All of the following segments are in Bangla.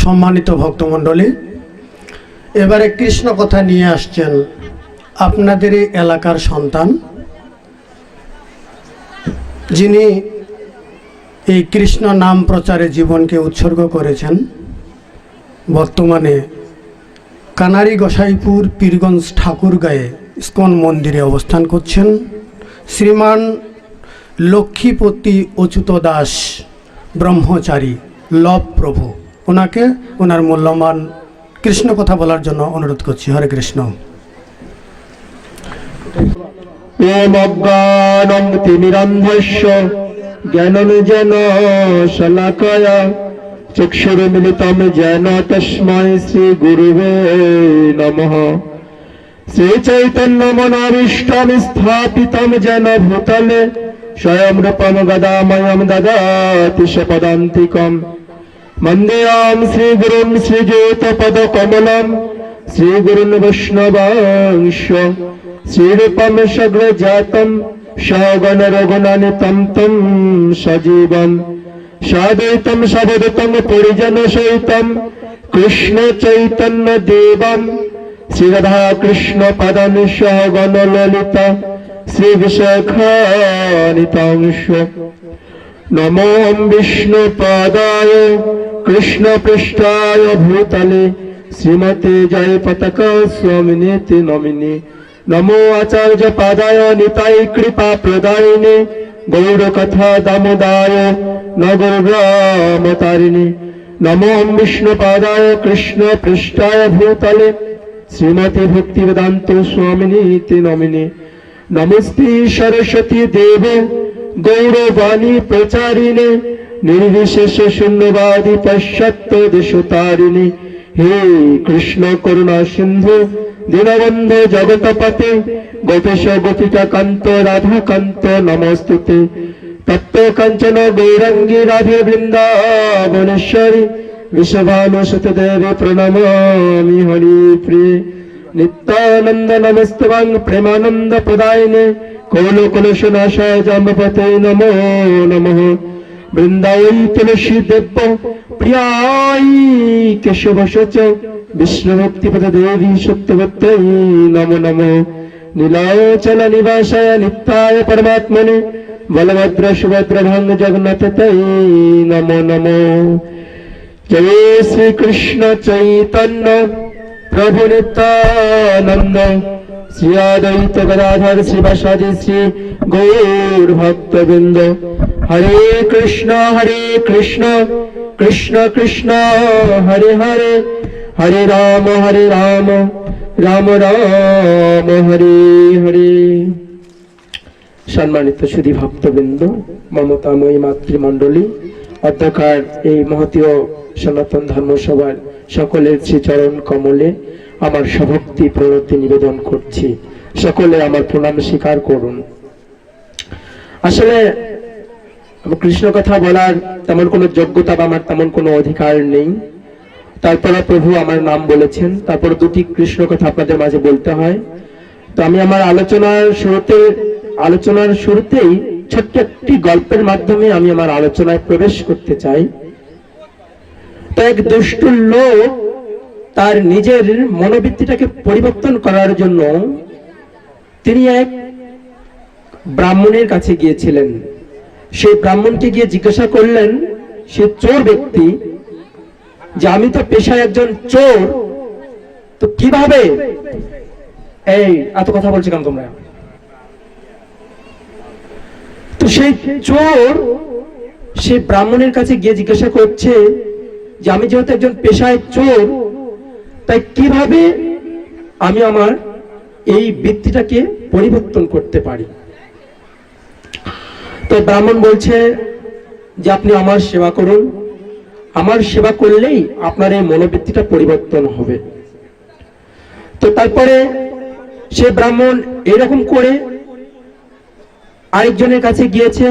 সম্মানিত ভক্তমণ্ডলী, এবারে কৃষ্ণ কথা নিয়ে আসছেন আপনাদেরই এলাকার সন্তান, যিনি এই কৃষ্ণ নাম প্রচারে জীবনকে উৎসর্গ করেছেন। বর্তমানে কানারি গোসাইপুর পীরগঞ্জ ঠাকুরগাঁয়ে ইস্কন মন্দিরে অবস্থান করছেন শ্রীমান লক্ষ্মীপতি অচ্যুত দাস ব্রহ্মচারী লব প্রভু। ওনাকে ওনার মূল্যবান কৃষ্ণ কথা বলার জন্য অনুরোধ করছি। হরে কৃষ্ণ। ওম অজ্ঞানং তিমিরান্ধস্য জ্ঞানাঞ্জন শলাকয়া চক্ষুর্মিলিতং येन তস্मै শ্রী গুরুবে নমঃ। শ্রী চৈতন্যমনাভীষ্টং স্থাপিতং येन ভূতলে স্বয়ং রূপং গদাময়ং দদাতি স্বপদান্তিকং। মন্দেয়াম শ্রীগুরুং শ্রীযুতপদকমলং শ্রীগুরুन् বৈষ্ণবাংশ শ্রীরূপং সগ্রজাতং সগণ রঘুনাথং तं সজীবং সাদ্বৈতং সাবধূতং পরিজন সহিতং কৃষ্ণ চৈতন্য দেবং শ্রীরাধা কৃষ্ণ পদং সগণ ললিতা শ্রী বিশাখানিতাংশ। নমো বিষ্ণুপাদায় কৃষ্ণ পৃষ্ঠায় ভূতলে শ্রীমতে জয় পতাকা স্বামিনেতি নমিনি। নমো আচার্য পাদায় নিতাই কৃপা প্রদায়িনে গৌর কথা দামোদায় নগরগ্রামতারিণী। নমো বিষ্ণুপাদায় কৃষ্ণ পৃষ্ঠায় ভূতলে শ্রীমতে ভক্তিবেদান্ত স্বামিনেতি নমিনি। নমস্তে সরস্বতী দেব গৌরবাণী প্রচারিণে নির্বিশেষ শূন্যবাদী পশ্চাত্য দেশতারিণী। হে কৃষ্ণ করুণা সিন্ধু দীনবন্ধু জগৎপতে গোপেশ গোপিকা কান্ত রাধা কান্ত নমস্তুতে। তপ্ত কাঞ্চন গৌরাঙ্গী রাধে বৃন্দাবনেশ্বরী বিশ্বভানুসুতে দেবে প্রণমামি হরি প্রিয়ে। নিত্যানন্দ নমস্তুভং প্রেমানন্দ প্রদায়িনে কৌল কলুষনাশায় জাম্বপতে নমো নমঃ। বৃন্দাবন তুলসী দেব্য প্রিয়াই কেশবশ বিষ্ণুভক্তিপদ দেবী সত্যবত্যৈ নমো নমঃ। নীলাচল নিবাসায় নিত্যায় পরমাত্মনে বলভদ্র সুভদ্র ভঙ্গ জগন্নাথৈ নমো নমঃ। জয় শ্রীকৃষ্ণ চৈতন্য প্রভু নিত্যানন্দ শ্রী অদ্বৈত গদাধর শ্রীবাসাদি শ্রী গৌর ভক্তবৃন্দ। হরে কৃষ্ণ কৃষ্ণ কৃষ্ণ হরে হরে হরে রাম রাম রাম হরে হরে। সম্মানিত সুধী ভক্তবৃন্দ, মমতাময়ী মাতৃমণ্ডলী, অধ্যকার এই মহতীয় সনাতন ধর্মসভার সকলের শ্রীচরণ কমলে আমার সভক্তি প্রণতি নিবেদন করছি। সকলে আমার প্রণাম স্বীকার করুন। আসলে কৃষ্ণ কথা বলার তেমন কোনো যোগ্যতা বা আমার তেমন কোনো অধিকার নেই। তারপরে প্রভু আমার নাম বলেছেন, তারপর দুটি কৃষ্ণ কথা আপনাদের মাঝে বলতে হয়। তো আমি আমার আলোচনার শুরুতেই ছোট্ট একটি গল্পের মাধ্যমে আমি আমার আলোচনায় প্রবেশ করতে চাই। তো এক দুষ্টু লোক তার নিজের মনোবৃত্তিটাকে পরিবর্তন করার জন্য তিনি এক ব্রাহ্মণের কাছে গিয়েছিলেন। সেই ব্রাহ্মণকে গিয়ে জিজ্ঞাসা করলেন, সে চোর ব্যক্তি, যে আমি তো পেশায় একজন চোর, তো কিভাবে এই এত কথা বলছি কেন তোমরা? তো সেই চোর সেই ব্রাহ্মণের কাছে গিয়ে জিজ্ঞাসা করছে যে আমি যেহেতু একজন পেশায় চোর, তাই কিভাবে আমি আমার এই বৃত্তিটাকে পরিবর্তন করতে পারি? তো ব্রাহ্মণ বলছে যে আপনি আমার সেবা করুন, আমার সেবা করলেই আপনার এই মনোবৃত্তিটা পরিবর্তন হবে। তো তারপরে সে ব্রাহ্মণ এরকম করে আরেকজনের কাছে গিয়েছে,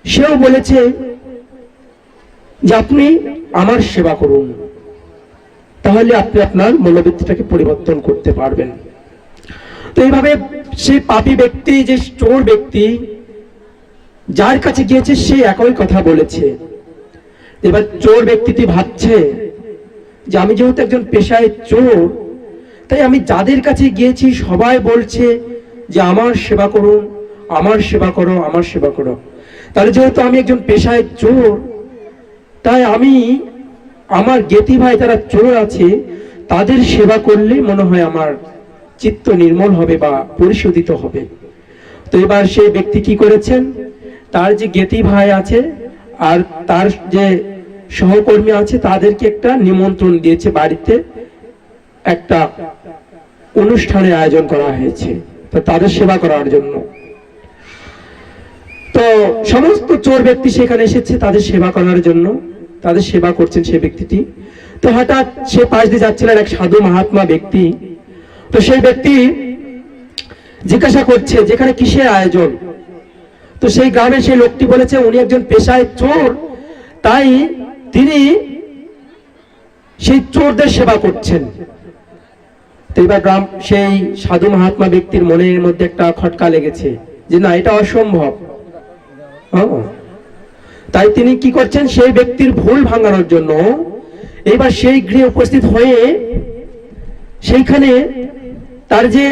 সেও বলেছে যে আপনি আমার সেবা করুন, তাহলে আপনি আপনার মনোবৃত্তিটাকে পরিবর্তন করতে পারবেন। তো এইভাবে সেই পাপী ব্যক্তি, যে চোর ব্যক্তি, যার কাছে গিয়েছে সে একই কথা বলেছে। এবার চোর ব্যক্তিটি ভাবছে যে আমি যেহেতু একজন পেশায় চোর, তাই আমি যাদের কাছে গিয়েছি সবাই বলছে যে আমার সেবা করুন, আমার সেবা করো, আমার সেবা করো। তাহলে যেহেতু আমি একজন পেশায় চোর, তাই আমি আমার জ্ঞাতি ভাই যারা চোর আছে তাদের সেবা করলে মনে হয় আমার চিত্ত নির্মল হবে বা পরিশোধিত হবে। তো এবার সেই ব্যক্তি কি করেছেন, তার যে জ্ঞাতি ভাই আছে আর তার যে সহকর্মী আছে তাদেরকে একটা নিমন্ত্রণ দিয়েছে, বাড়িতে একটা অনুষ্ঠানের আয়োজন করা হয়েছে তো তাদের সেবা করার জন্য। তো সমস্ত চোর ব্যক্তি সেখানে এসেছে তাদের সেবা করার জন্য, তাদের সেবা করছেন সেই ব্যক্তিটি। তো হঠাৎ সে পাশ দিয়ে যাচ্ছিলেন এক সাধু মহাত্মা ব্যক্তি। তো সেই ব্যক্তি জিজ্ঞাসা করছে যেখানে কিসের আয়োজন। তো সেই গ্রামের সেই লোকটি বলেছে উনি একজন পেশায় চোর, তাই তিনি সেই চোরদের সেবা করছেন। তো এবার গ্রাম সেই সাধু মহাত্মা ব্যক্তির মনের মধ্যে একটা খটকা লেগেছে যে না, এটা অসম্ভব। তাই তিনি কি করছেন, সেই ব্যক্তির ভুল ভাঙানোর জন্য এইবার সেই গৃহে উপস্থিত হয়ে সেইখানে তার যে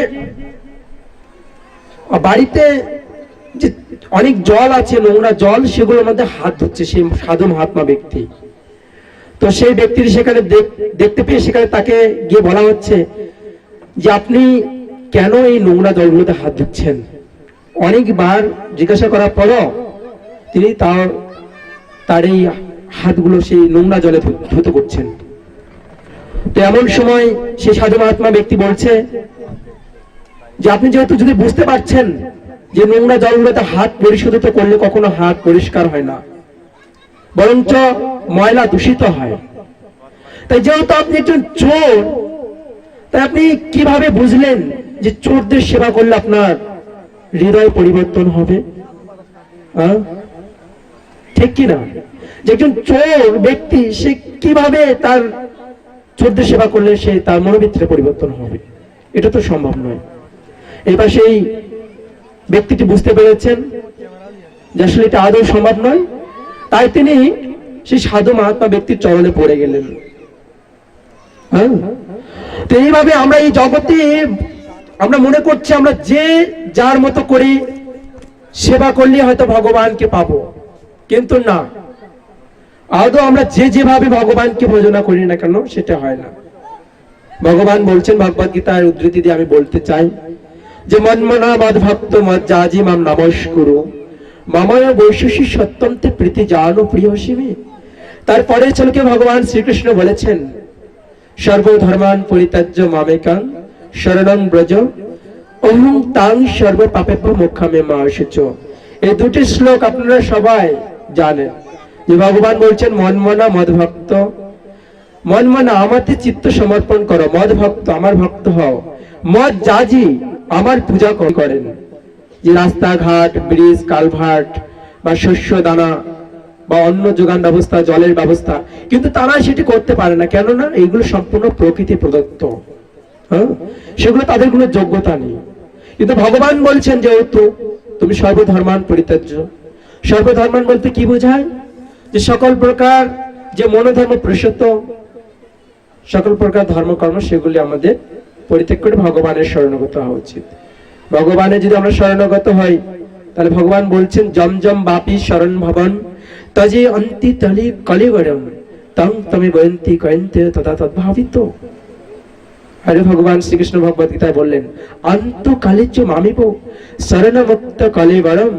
বাড়িতে যে অনেক জল আছে, নোংরা জল, সেগুলোর মধ্যে হাত ধুচ্ছে সেই সাধু মহাত্মা ব্যক্তি। তো সেই ব্যক্তির সেখানে দেখতে পেয়ে সেখানে তাকে গিয়ে বলা হচ্ছে যে আপনি কেন এই নোংরা জলগুলোতে হাত ধুচ্ছেন। অনেকবার জিজ্ঞাসা করার পরও তিনি তার এই হাতগুলো সেই নোংরা জলে ধুত করছেন। তো এমন সময় সেই সাধু মহাত্মা ব্যক্তি বলছে যে আপনি যেহেতু যদি বুঝতে পারছেন যে নোংরা জলগুলোতে হাত পরিশোধিত করলে কখনো হাত পরিষ্কার হয় না, বরঞ্চ ময়লা দূষিত হয়, তাই যেহেতু আপনি একজন চোর, তাই আপনি কিভাবে বুঝলেন যে চোরদের সেবা করলে আপনার হৃদয় পরিবর্তন হবে? ঠিক কিনা? যে একজন চোর ব্যক্তি সে কিভাবে তার চোরদের সেবা করলে সে তার মনোবৃত্তির পরিবর্তন হবে? এটা তো সম্ভব নয়। এবার সেই ব্যক্তিটি বুঝতে পেরেছেন যে আসলে এটা আদৌ সম্ভব নয়, তাই তিনি সেই সাধু মহাত্মা ব্যক্তির চরণে পড়ে গেলেন। তো এইভাবে আমরা এই জগতে আমরা মনে করছি আমরা যে যার মতো করে সেবা করলে হয়তো ভগবানকে পাবো, কিন্তু না, আদৌ আমরা যে যেভাবে ভগবানকে ভজনা করি না কেন সেটা হয় না। ভগবান বলছেন ভগবদ গীতার উদ্ধৃতি দিয়ে আমি বলতে চাই যে মন্মনা মদ ভক্ত মদ জাজি মাম নমস্কুরু মাময় বৈশিষ্ট্য সত্যন্তে প্রীতি জানো প্রিয়সীমে। তারপরে চলকে ভগবান শ্রীকৃষ্ণ বলেছেন সর্বধর্মান পরিত্যাজ্য মামেকাং শরণং ব্রজ অহং তাং সর্ব পাপেভ্য মোক্ষামে মা শুচ। এই দুটি শ্লোক আপনারা সবাই জানেন যে ভগবান বলছেন মনমনা মদ ভক্ত, মনমনা আমাতে চিত্ত সমর্পণ করো, মদ ভক্ত আমার ভক্ত হও, মদ জাজি আমার পূজা করেন। যে রাস্তাঘাট, ব্রিজ, কালভার্ট বা শস্য দানা বা অন্য যোগান ব্যবস্থা, জলের ব্যবস্থা, কিন্তু তারা সেটি করতে পারে না। কেননা এইগুলো সম্পূর্ণ প্রকৃতি প্রদত্ত, সেগুলো তাদের কোনো যোগ্যতা নেই। কিন্তু ভগবান বলছেন যেহেতু তুমি সর্বধর্মান পরিত্যাজ্য। সর্বধর্মান বলতে কি বোঝায়? যে সকল প্রকার যে মনোধর্ম প্রসূত সকল প্রকার ধর্মকর্ম সেগুলি আমাদের পরিত্যাগ করে ভগবানের শরণাগত হওয়া উচিত। ভগবানের যদি আমরা শরণাগত হই তাহলে ভগবান বলছেন জম জম বাপি শরণ ভবন তজে অন্তি তলি কলিগরম তং তমে বয়ন্তি কয়ন্তে তথা তদ্ভাবিত। আরে ভগবান শ্রীকৃষ্ণ ভগবদ গীতায় বললেন অন্ত কালিচ মামিব শরণমুক্ত কলিবরম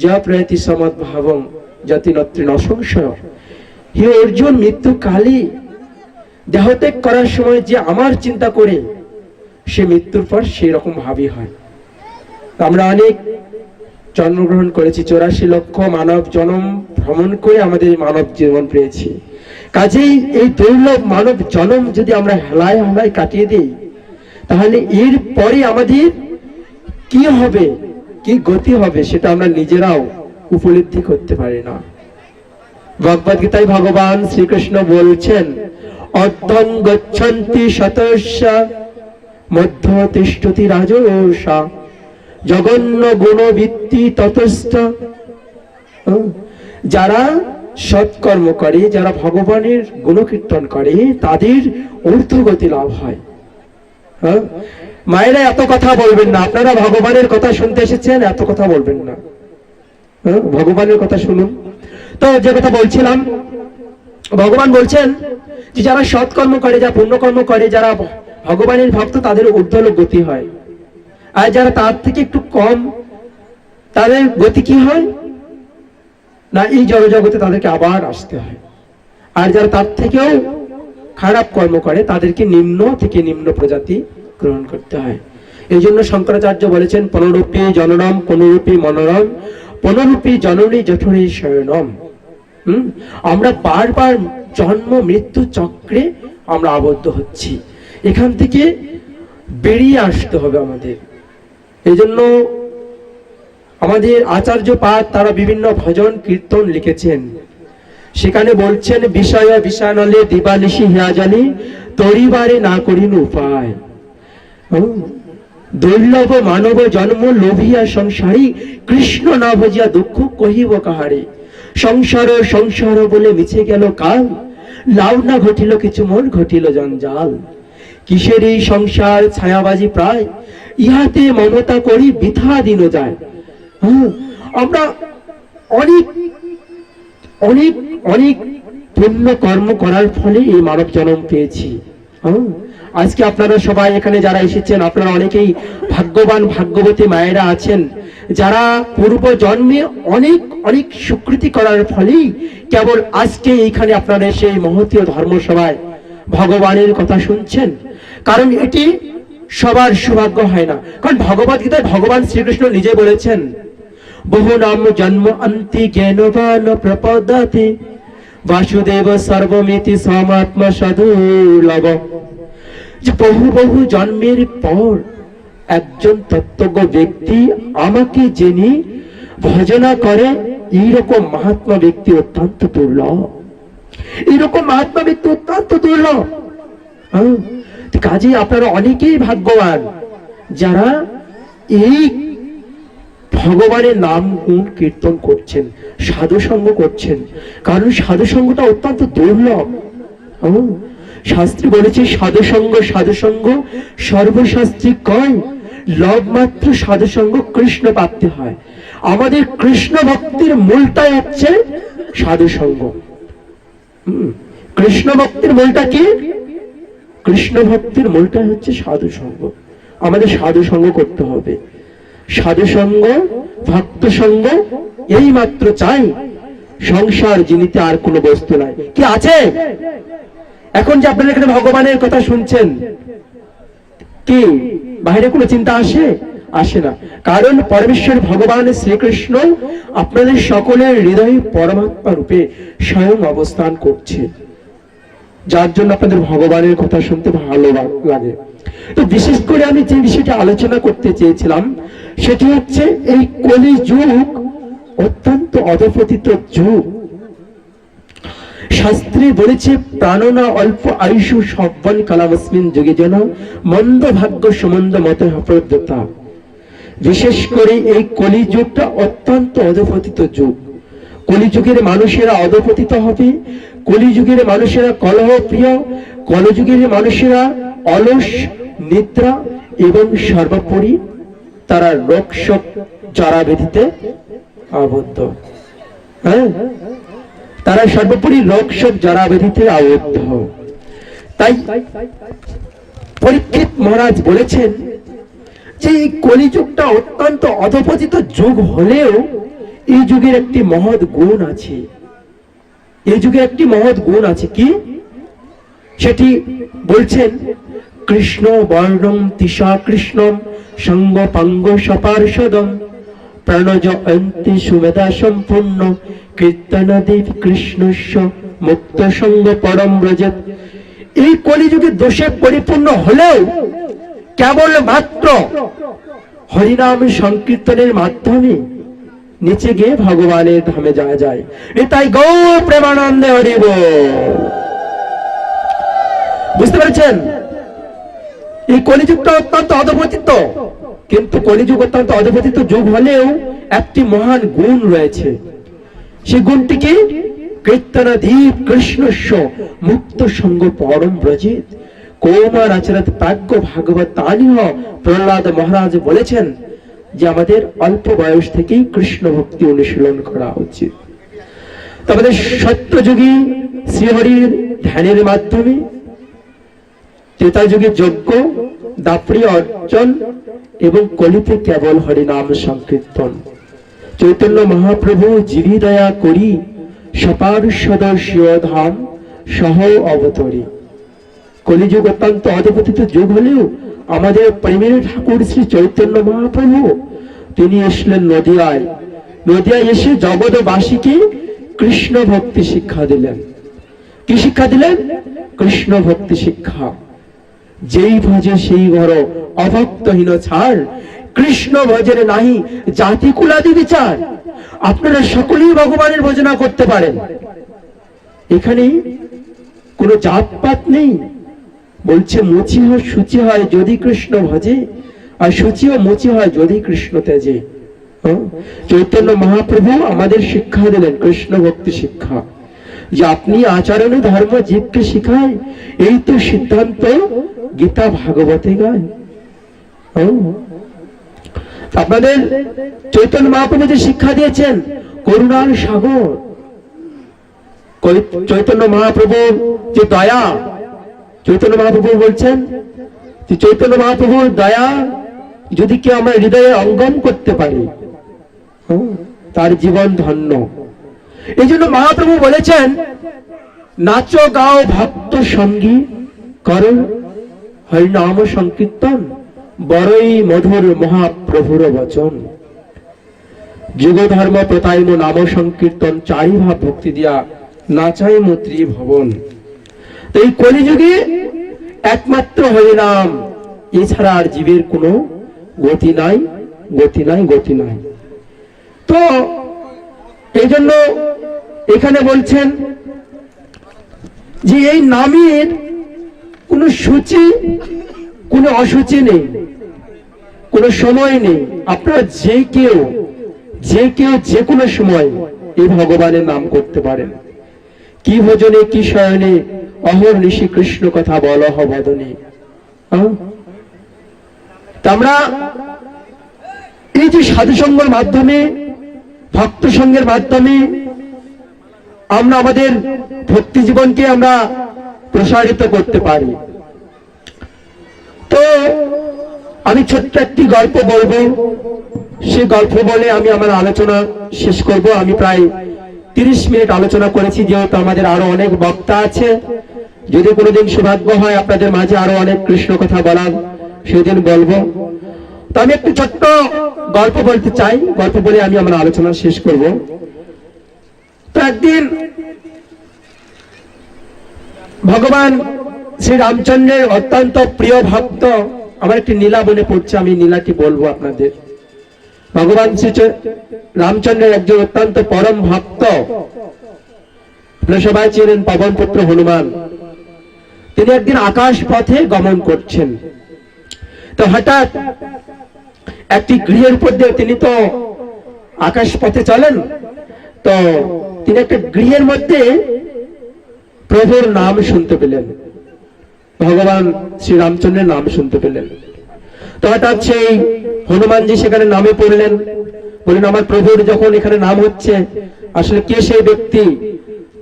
য প্রয়তি সমদ্ভাবম যতি নত্রি নসংশয়। হে অর্জুন, মৃত্যু কালী দেহত্যাগ করার সময় যে আমার চিন্তা করে সে মৃত্যুর পর সেই রকম ভাবই হয়। আমরা অনেক জন্মগ্রহণ করেছি, 84 লক্ষ মানব জন্ম ভ্রমণ করে আমাদের মানব জীবন পেয়েছি। কাজেই এই দুর্লভ মানব জন্ম যদি আমরা হেলায় হেলায় কাটিয়ে দিই তাহলে এর পরে আমাদের কি হবে, কি গতি হবে সেটা আমরা নিজেরাও উপলব্ধি করতে পারি না। ভগবদ গীতায় ভগবান শ্রীকৃষ্ণ বলছেন অর্ধং গচ্ছন্তি শতস্যা মধ্য তিষ্ঠতি রাজসা জঘন্য গুণবৃত্তি ততস্থ। যারা সৎকর্ম করে, যারা ভগবানের গুণকীর্তন করে, তাদের ঊর্ধ্বগতি লাভ হয়। হ্যাঁ, মায়েরা এত কথা বলবেন না, আপনারা ভগবানের কথা শুনতে এসেছেন, এত কথা বলবেন না। হ্যাঁ, ভগবানের কথা শুনুন। তো যে কথা বলছিলাম, ভগবান বলছেন যে যারা সৎকর্ম করে, যারা পুণ্যকর্ম করে, যারা ভগবানের ভক্ত, তাদের ঊর্ধ্বলোক গতি হয়। আর যারা তার থেকে একটু কম, তাদের গতি কি হয় না, এই জড়জগতে তাদেরকে আবার আসতে হয়। আর যারা তার থেকেও খারাপ কর্ম করে, তাদেরকে নিম্ন থেকে নিম্ন প্রজাতি গ্রহণ করতে হয়। এই জন্য শঙ্করাচার্য বলেছেন, পুনরূপী জননম পুনরূপী মনোরম পুনরূপী জননী জঠনী শয়নম। আমরা বারবার জন্ম মৃত্যু চক্রে আমরা আবদ্ধ হচ্ছি, এখান থেকে বেরিয়ে আসতে হবে আমাদের। এই জন্য আমাদের আচার্য পাদ তারা বিভিন্ন ভজন কীর্তন লিখেছেন, সেখানে বলছেন, বিষয় বিষানলে দিবানিশি হিয়া জানি তরিবারে না করিন উপায়। দুর্লভ মানব জন্ম লোভিয়া সংসারী, কৃষ্ণ না ভজিয়া দুঃখ কহিব কাহারে। সংসার সংসার বলে মিছে গেল কাল, লাভ না ঘটিল কিছু মন ঘটিল জঞ্জাল। কিসের এই সংসার ছায়াবাজি প্রায়, ইহাতে মমতা করি বৃথা দিন যায়। আমরা অনেক অনেক অনেক পুণ্য কর্ম করার ফলে এই মানব জন্ম পেয়েছি। আজকে আপনারা সবাই এখানে যারা এসেছেন, আপনারা অনেকেই ভাগ্যবান ভাগ্যবতী মায়েরা আছেন, যারা পূর্ব জন্মে অনেক অনেক সুকৃতি করার ফলেই কেবল আজকে এইখানে আপনারা এসে এই মহতীয় ধর্মসভায় ভগবানের কথা শুনছেন। কারণ এটি সবার সৌভাগ্য হয় না। কারণ ভগবদ গীতায় ভগবান শ্রীকৃষ্ণ নিজে বলেছেন, বহু নাম জন্ম অন্তি জ্ঞানবান প্রপদাতি বাসুদেব সর্বমিতি সমাত্মা সদুর্লভ। যে বহু বহু জন্মের পর একজন তত্ত্বজ্ঞ ব্যক্তি আমাকে জেনে ভজনা করে, এইরকম মহাত্মা ব্যক্তি অত্যন্ত দুর্লভ। এইরকম মহাত্মা ব্যক্তি অত্যন্ত দুর্লভ। কাজে আপনারা অনেকেই ভাগ্যবান যারা এই ভগবানের নাম গুণ কীর্তন করছেন, সাধু সঙ্গ করছেন। কারণ সাধু সঙ্গটা অত্যন্ত দুর্লভ। শাস্ত্রী বলেছে, সাধু সঙ্গ সর্বশাস্ত্রী কয়, লব মাত্র সাধু সঙ্গ কৃষ্ণ প্রাপ্তি হয়। আমাদের কৃষ্ণ ভক্তির মূলটাই হচ্ছে সাধু সঙ্গ। কৃষ্ণ ভক্তির মূলটা কি? কৃষ্ণ ভক্তির মূলটাই হচ্ছে সাধু সঙ্গ। আমাদের সাধু সঙ্গ করতে হবে। সাধু সঙ্গ ভক্ত সঙ্গ এই মাত্র চাই। সংসার জিনিতে আর কোনো বস্তু নাই। কি আছে? এখন যে আপনারা এখানে ভগবানের কথা শুনছেন, কি বাইরে কোনো চিন্তা আসে? আসে না। কারণ পরমেশ্বর ভগবান শ্রীকৃষ্ণ আপনাদের সকলের হৃদয়ে পরমাত্মা রূপে স্বয়ং অবস্থান করছে, যার জন্য আপনাদের ভগবানের কথা শুনতে ভালো লাগে। তো বিশেষ করে আমি যে বিষয়টা আলোচনা করতে চেয়েছিলাম সেটি হচ্ছে এই কলি যুগ অত্যন্ত অধঃপতিত যুগ। শাস্ত্রে বলেছে, প্রাণনা অল্প আয়ুষু সব্বন কালামস্মিন যুগে যেন মন্দ ভাগ্য সুমন্দ মতে অপ্রদ্যতা। বিশেষ করে এই কলিযুগটা অত্যন্ত অধঃপতিত যুগ। কলিযুগের মানুষেরা অধঃপতিত হবে, কলিযুগের মানুষেরা কলহ প্রিয়, কলিযুগের মানুষেরা অলস, নিদ্রা এবং সর্বোপরি তারা রোগ শোক জরা ব্যাধিতে আবদ্ধ। হ্যাঁ, তারা সর্বোপরি রোগ শোক জরা ব্যাধিতে আবদ্ধ। তাই পরীক্ষিত মহারাজ বলেছেন যে এই কলিযুগটা অত্যন্ত অধঃপতিত যুগ হলেও এই যুগের একটি মহৎ গুণ আছে। এই যুগের একটি মহৎ গুণ আছে। কি সেটি বলছেন, কৃষ্ণ বর্ণম তিসা কৃষ্ণম সঙ্গ পাঙ্গ সপার্ষদম প্রাণজ অন্তি সুমেধা সম্পূর্ণ কীর্তনদেব কৃষ্ণস্য মুক্ত সঙ্গ পরম ব্রজত। এই কলিযুগে দোষে পরিপূর্ণ হলেও কেবল মাত্র হরিনাম সংকীর্তনের মাধ্যমে নিচে গিয়ে ভগবানের ধামে যাওয়া যায়। তাই গৌর প্রেমানন্দে হরি বল। বুঝতে পেরেছেন? এই কলিযুগটা অত্যন্ত অধঃপতিত, কিন্তু কলিযুগ অত্যন্ত অধঃপতিত যুগ হলেও একটি মহান গুণ রয়েছে। সেই গুণটি কি? কীর্তনাধীপ কৃষ্ণস্য মুক্ত সঙ্গ পরম ব্রজিত কৌমার আচরত প্রাজ্ঞ ভাগবত তানিহ। প্রহ্লাদ মহারাজ বলেছেন যে আমাদের অল্প বয়স থেকেই কৃষ্ণ ভক্তি অনুশীলন করা উচিত। আমাদের সত্যযুগী শ্রীহরির ধ্যানের মাধ্যমে, ত্রেতা যুগে যজ্ঞ, দাপড়ি অর্জন এবং কলিতে কেবল হরিনাম সংকীর্তন। চৈতন্য মহাপ্রভু জীবী দয়া করি সপার্ষদ ধাম সহ অবতরী। কলিযুগ অত্যন্ত অধপতিত যুগ হলেও আমাদের প্রেমের ঠাকুর শ্রী চৈতন্য মহাপ্রভু তিনি এসলেন নদিয়ায়। নদিয়ায় এসে জগৎবাসীকে কৃষ্ণ ভক্তি শিক্ষা দিলেন। কি শিক্ষা দিলেন? কৃষ্ণ ভক্তি শিক্ষা। যেই ভজে সেই ঘর অভক্তহীন ছাড়, কৃষ্ণ ভজের নাহি জাতি কুলাদি বিচার। আপনারা সকলেই ভগবানের ভজনা করতে পারেন, এখানে কোনো জাতপাত নেই। বলছে মুচি হয় সূচি হয় যদি কৃষ্ণ ভজে, আর সূচি ও মুচি হয় যদি কৃষ্ণ তেজে। চৈতন্য মহাপ্রভু আমাদের শিক্ষা দিলেন কৃষ্ণ ভক্তি শিক্ষা, যে আপনি আচরণে ধর্ম জীবকে শিখায়, এই তো সিদ্ধান্ত গীতা ভাগবতে গায়। আপনাদের চৈতন্য মহাপ্রভু যে শিক্ষা দিয়েছেন করুণার সাগর, চৈতন্য মহাপ্রভু যে দয়া, চৈতন্য মহাপ্রভু বলছেন যে চৈতন্য মহাপ্রভুর দয়া যদি কেউ আমার হৃদয়ে অঙ্গম করতে পারে তার জীবন ধন্য। এই জন্য মহাপ্রভু বলেছেন নাচো গাও ভক্ত সঙ্গী করো হরিনাম সংকীর্তন, বড়ই মধুর মহাপ্রভুর বচন। যুগ ধর্ম প্রতাইম নাম সংকীর্তন, চারি ভাব ভক্তি দিয়া নাচাই মৈত্রী ভবন। তো এই কলিযুগে একমাত্র হরিনাম, এছাড়া আর জীবের কোনো গতি নাই, গতি নাই, গতি নাই। তো এই জন্য এখানে বলছেন যে এই নামের কোনো সূচি, কোনো অসুচি নেই, কোনো সময় নেই। আপনারা যে কেউ যে কোনো সময় এই ভগবানের নাম করতে পারেন। কি ভোজনে কি শয়নে অহর নিশি কৃষ্ণ কথা বলহ বদনে। আমরা এই যে সাধু সঙ্গের মাধ্যমে, ভক্ত সঙ্গের মাধ্যমে আমরা আমাদের ভক্তি জীবনকে আমরা প্রসারিত করতে পারি। তো আমি ছোট্ট একটি গল্প বলবো, সেই গল্প বলে আমি আমার আলোচনা শেষ করব। আমি প্রায় 30 মিনিট আলোচনা করেছি, যেহেতু আমাদের আরো অনেক বক্তা আছে। যদি কোনোদিন সৌভাগ্য হয় আপনাদের মাঝে আরো অনেক কৃষ্ণ কথা বলার, সেদিন বলবো। তো আমি একটু ছোট্ট গল্প বলতে চাই, গল্প বলে আমি আমার আলোচনা শেষ করব। তো একদিন ভগবান শ্রী রামচন্দ্রের অত্যন্ত প্রিয় ভক্ত, আমার একটি লীলা মনে পড়ছে, আমি লীলাটি বলবো আপনাদের। ভগবান শ্রী রামচন্দ্রের একজন অত্যন্ত পরম ভক্ত, আপনারা সবাই চেনেন পবন পুত্র হনুমান। তিনি একদিন আকাশ পথে গমন করছেন। তো হঠাৎ একটি গৃহের উপর দিয়ে, তিনি তো আকাশ পথে চলেন, তো তিনি একটা গৃহের মধ্যে প্রভুর নাম শুনতে পেলেন, ভগবান শ্রী রামচন্দ্রের নাম শুনতে পেলেন। তো হঠাৎ সেই হনুমানজি সেখানে নামে পড়লেন, বললেন আমার প্রভুর যখন এখানে নাম হচ্ছে, আসলে কে সেই ব্যক্তি,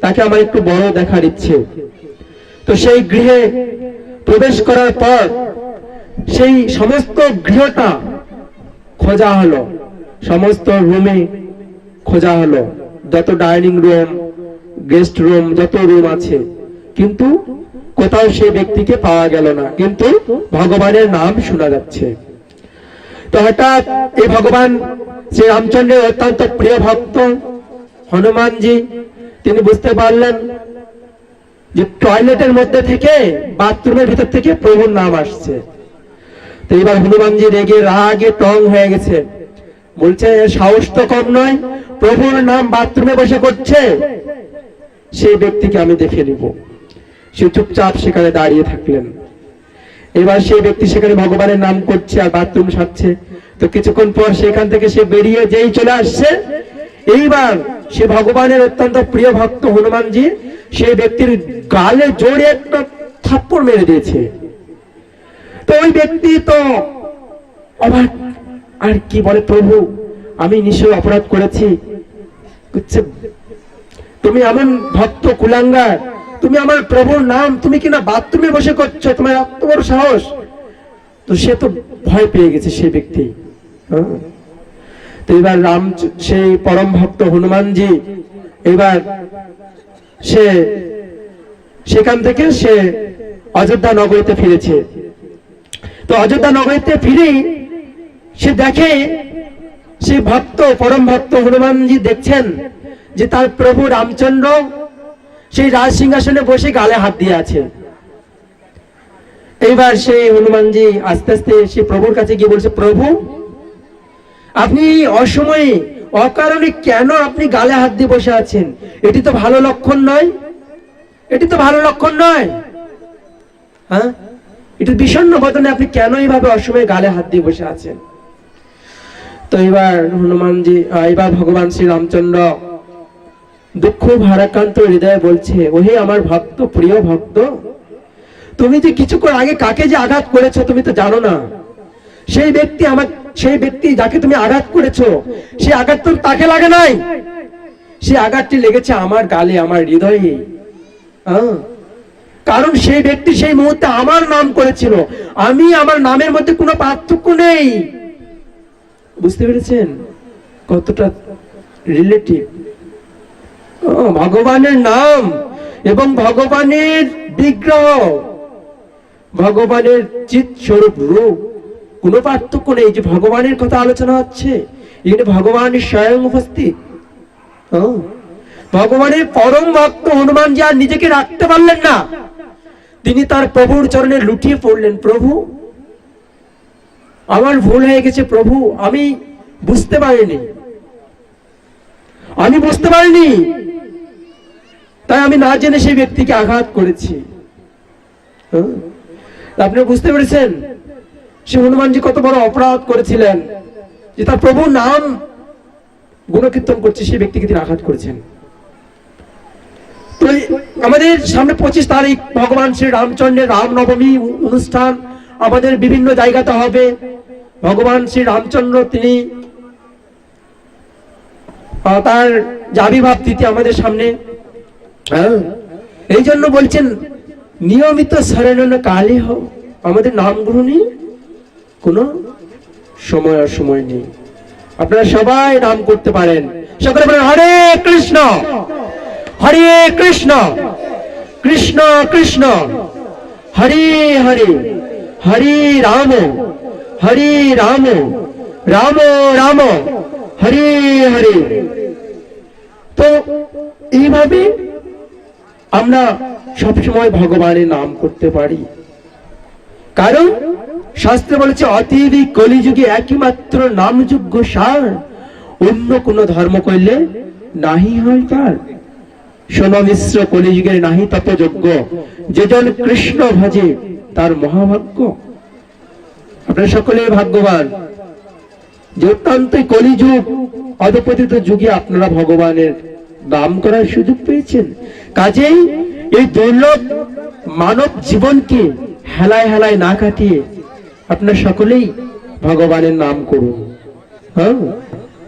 তাকে আমার একটু বড় দেখার ইচ্ছে। তো সেই গৃহে প্রবেশ করার পর সেই সমস্ত গৃহটা খোঁজা হলো, সমস্ত রুমে খোঁজা হলো, যত ডাইনিং রুম, গেস্ট রুম, যত রুম আছে, কিন্তু কোথাও সেই ব্যক্তিকে পাওয়া গেল না, কিন্তু ভগবানের নাম শোনা যাচ্ছে। তো হঠাৎ এই ভগবান শ্রী রামচন্দ্রের অত্যন্ত প্রিয় ভক্ত হনুমানজি, তিনি বুঝতে পারলেন যে টয়লেটের মধ্যে থেকে, বাথরুমের ভিতর থেকে প্রভুর নাম আসছে। তো এবার হনুমানজি রেগে রাগে টং হয়ে গেছে, বলছে সাহস তো কম নয়, প্রভুর নাম বাথরুমে বসে করছে, সেই ব্যক্তিকে আমি দেখে নিব। সে চুপচাপ সেখানে দাঁড়িয়ে থাকলেন। এবার সেই ব্যক্তি সেখানে ভগবানের নাম করছে আর বাথরুম সারছে। তো কিছুক্ষণ পর সেখান থেকে সে বেরিয়ে যেই চলে আসছে, এইবার সে ভগবানের অত্যন্ত প্রিয় ভক্ত হনুমানজি সেই ব্যক্তির গালে জোরে একটা থাপ্পড় মেরে দিয়েছে। তো ওই ব্যক্তি তো অবাক, আর কি বলে, প্রভু আমি নিশ্চয় অপরাধ করেছি, তুমি এমন ভক্ত কুলাঙ্গার, তুমি আমার প্রভুর নাম তুমি কিনা বাথরুমে বসে করছো, তোমার এত বড় সাহস। তো সে তো ভয় পেয়ে গেছে সেই ব্যক্তি। তো এবার সেই পরম ভক্ত হনুমানজি এবার সে সেখান থেকে সে অযোধ্যা নগরীতে ফিরেছে। তো অযোধ্যা নগরীতে ফিরেই সে দেখে, সে ভক্ত পরম ভক্ত হনুমানজি দেখছেন যে তার প্রভু রামচন্দ্র সেই রাজ সিংহাসনে বসে গালে হাত দিয়ে আছে। এইবার সেই হনুমানজি আস্তে আস্তে সে প্রভুর কাছে গিয়ে বলছে, প্রভু আপনি অসময়ে অকারণে কেন আপনি গালে হাত দিয়ে বসে আছেন? এটি তো ভালো লক্ষণ নয়, এটি তো ভালো লক্ষণ নয়। হ্যাঁ, এটি বিষণ্ণ বদনে আপনি কেন এইভাবে অসময়ে গালে হাত দিয়ে বসে আছেন? তো এবার হনুমানজি এবার ভগবান শ্রী রামচন্দ্র দুঃখ ভারাক্রান্ত হৃদয়ে বলছে, ওহে আমার ভক্ত, প্রিয় ভক্ত, তুমি যে কিছুক্ষণ আগে কাকে যে আঘাত করেছো তুমি তো জানো না। সেই ব্যক্তি যাকে তুমি আঘাত করেছো সেই আঘাত তো তাকে লাগে নাই, সেই আঘাতটি লেগেছে আমার গালে, আমার হৃদয়ে। কারণ সেই ব্যক্তি সেই মুহূর্তে আমার নাম করেছিল, আমি আমার নামের মধ্যে কোনো পার্থক্য নেই। বুঝতে পেরেছেন কতটা রিলেটিভ? ভগবানের নাম এবং ভগবানের বিগ্রহ, ভগবানের চিৎ স্বরূপ রূপ, কোনো পার্থক্য নেই। যে ভগবানের কথা আলোচনা হচ্ছে, এখানে ভগবানের স্বয়ং উপস্থিত। ভগবানের পরম ভক্ত হনুমানজি আর নিজেকে রাখতে পারলেন না, তিনি তার প্রভুর চরণে লুটিয়ে পড়লেন। প্রভু আমার ভুল হয়ে গেছে, প্রভু আমি বুঝতে পারিনি, তাই আমি না জেনে সেই ব্যক্তিকে আঘাত করেছি। আপনি বুঝতে পেরেছেন সে হনুমানজি কত বড় অপরাধ করেছিলেন, যে তার প্রভুর নাম গুণকীর্তন করছে সেই ব্যক্তিকে তিনি আঘাত করেছেন। তো আমাদের সামনে 25 তারিখ ভগবান শ্রী রামচন্দ্রের রামনবমী অনুষ্ঠান আমাদের বিভিন্ন জায়গাতে হবে। ভগবান শ্রী রামচন্দ্র তিনি তার আবির্ভাব তিথি আমাদের সামনে। এই জন্য বলছেন নিয়মিত স্মরণ কালে হোক, আমাদের নাম গ্রহণে কোনো সময় আর সময় নেই। আপনারা সবাই নাম করতে পারেন, সকলে বলেন হরে কৃষ্ণ হরে কৃষ্ণ কৃষ্ণ কৃষ্ণ হরে হরে হরে রাম রাম রাম হরে হরে। তো এইভাবে আমরা সবসময় ভগবানের নাম করতে পারি, কারণ শাস্ত্রে বলেছে অতিবি কলিযুগে একই মাত্র নামযোগ্য সার, অন্য কোন ধর্ম করলে নাহি হয় পার। শোনো মিশ্র কলিযুগের নাহি তপযোগ্য, যেজন কৃষ্ণ ভজে তার মহাভাগ্য। আপনারা সকলে ভাগ্যবান যে অত্যন্ত কলিযুগ অধপতিত যুগে আপনারা ভগবানের নাম করার সুযোগ পেয়েছেন। কাজেই এই দুর্লভ মানব জীবনকে হেলায় হেলায় না কাটিয়ে আপনারা সকলেই ভগবানের নাম করুন।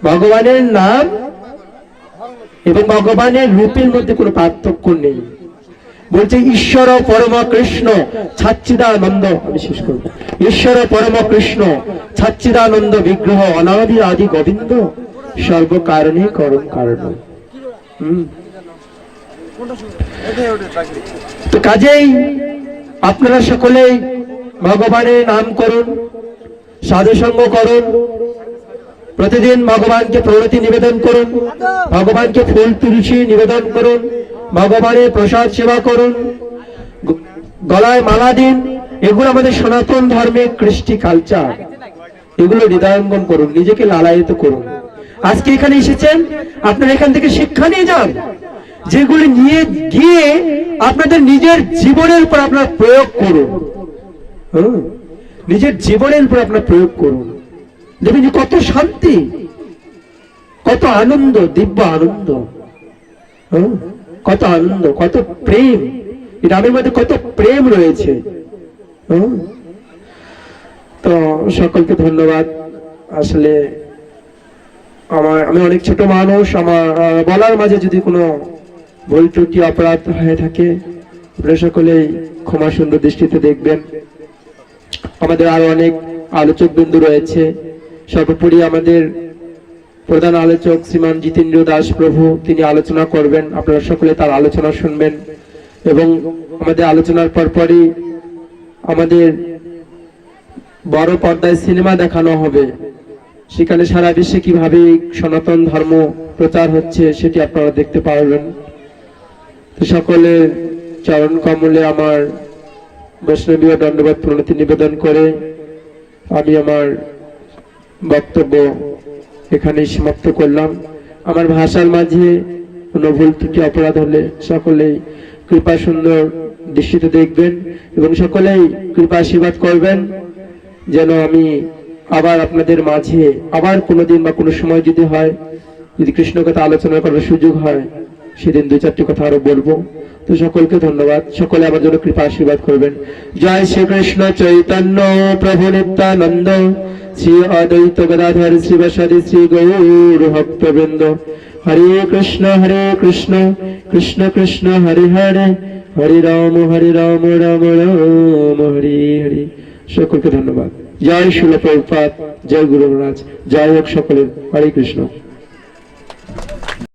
ভগবানের নাম এবং ভগবানের রূপের মধ্যে কোনো পার্থক্য নেই। বলছে ঈশ্বর পরম কৃষ্ণ ছাচ্চিদানন্দ, আমি শেষ করব, ঈশ্বর পরম কৃষ্ণ ছাচ্চিদানন্দ বিগ্রহ অনাদি আদি গোবিন্দ সর্বকারণে করণ কারণ। তো কাজেই আপনারা সকলেই ভগবানের নাম করুন, সাধুসঙ্গ করুন, প্রতিদিন ভগবানকে প্রণতি নিবেদন করুন, ভগবানকে ফুল তুলসী নিবেদন করুন, ভগবানের প্রসাদ সেবা করুন, গলায় মালা দিন। এগুলো আমাদের সনাতন ধর্মের কৃষ্টি কালচার, এগুলো হৃদয়ঙ্গম করুন, নিজেকে লালায়িত করুন। আজকে এখানে এসেছেন, আপনারা এখান থেকে শিক্ষা নিয়ে যান, যেগুলি নিয়ে গিয়ে আপনাদের নিজের জীবনের উপর আপনারা প্রয়োগ করুন। নিজের জীবনের উপর আপনারা প্রয়োগ করুন, দেখবেন যে কত শান্তি, কত আনন্দ, দিব্য আনন্দ, কত আনন্দ, কত প্রেম, এই রামের মধ্যে কত প্রেম রয়েছে। তো সকলকে ধন্যবাদ। আসলে আমি অনেক ছোট মানুষ, আমার বলার মাঝে যদি কোনো ভুল ত্রুটি অপরাধ হয়ে থাকে আপনারা সকলেই ক্ষমা সুন্দর দৃষ্টিতে দেখবেন। আমাদের আরো অনেক আলোচক বিন্দু রয়েছে। সর্বোপরি আমাদের প্রধান আলোচক শ্রীমান জিতেন্দ্র দাস প্রভু, তিনি আলোচনা করবেন, আপনারা সকলে তার আলোচনা শুনবেন। এবং আমাদের আলোচনার পরপরই আমাদের বড় পর্দায় সিনেমা দেখানো হবে, সেখানে সারা বিশ্বে কিভাবে সনাতন ধর্ম প্রচার হচ্ছে সেটি আপনারা দেখতে পারবেন। তো সকলের চরণ কমলে আমার বৈষ্ণবীয় দণ্ডবত প্রণতি নিবেদন করে আমি আমার বক্তব্য এখানেই সমাপ্ত করলাম। আমার ভাষার মাঝে কোনো ভুল ত্রুটি অপরাধ হলে সকলেই কৃপা সুন্দর দৃষ্টিতে দেখবেন এবং সকলেই কৃপা আশীর্বাদ করবেন যেন আমি আবার আপনাদের মাঝে আবার কোনোদিন বা কোনো সময় যদি হয়, যদি কৃষ্ণ কথা আলোচনা করার সুযোগ হয়, সেদিন দুই চারটি কথা আরো বলবো। তো সকলকে ধন্যবাদ, সকলে আমার জন্য কৃপা আশীর্বাদ করবেন। জয় শ্রীকৃষ্ণ চৈতন্য প্রভু নিত্যানন্দ, শ্রী অদ্বৈত গদাধর শ্রীবাসাদি শ্রী গৌর ভক্তবৃন্দ। হরে কৃষ্ণ কৃষ্ণ কৃষ্ণ হরে হরে, হরে রাম রাম রাম হরে হরে। সকলকে ধন্যবাদ। জয় শিল প্রভুপাদ, জয় গুরু মহারাজ, জয় হোক সকলের। হরে কৃষ্ণ।